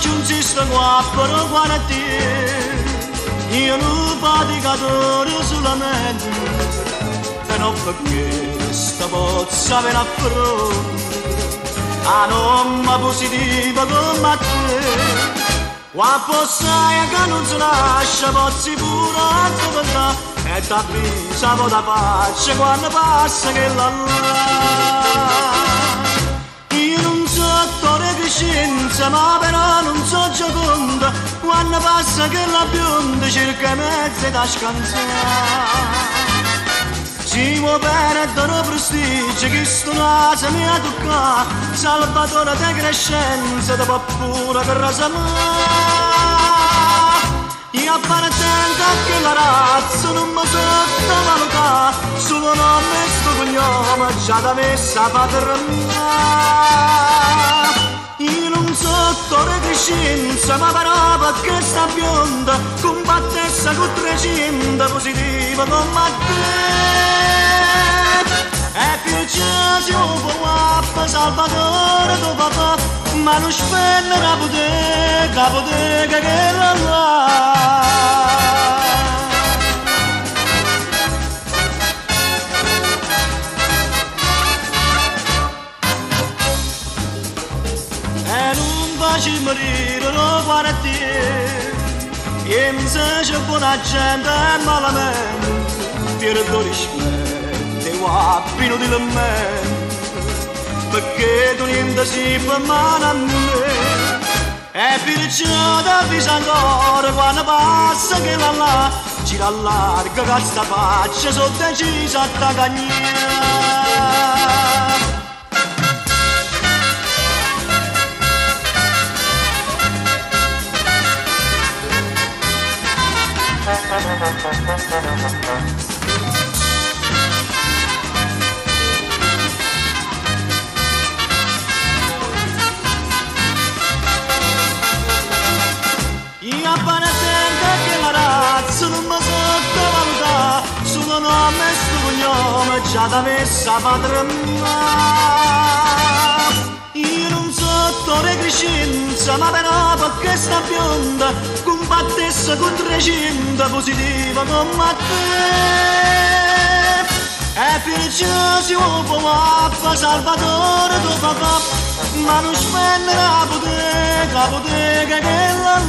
ci insiste qua però guarda te io non faticatore solamente e non perché sta pozza viene a fronte a nomma positiva come te quando sai che non si lascia pozzi pure a tua e t'avvisa da faccia quando passa che la io non so attore che scienza ma però non so gioconda quando passa che la bionda cerca mezze da scansare si muove bene da un prestigio che sto naso mi ha toccato salvatore di crescenza di pappura per rasa io appartengo a che la razza non mi sottovaluta solo nome e sto cognome già da messa padre io non so attore di scienza ma però perché sta bionda combattessa con 300 positiva come te e perciò si può salvatore tuo papà ma non spende la bottega che la e non facci morire lo guarda te e mi c'è buona gente e malamente ti riconosci guappino di me perché tu niente si fa male a me e perciò ti avviso ancora quando passa che la gira larga che sta faccia sono decisa a t'agagnare io appartengo a che la razza non mi sottovaluta solo nome e sto cognome già da messa padre io non so attore crescenza ma però perché sta bionda combattessa con 300 positiva come te e perciò si può salvatore tuo papà ma non spende la bottega che la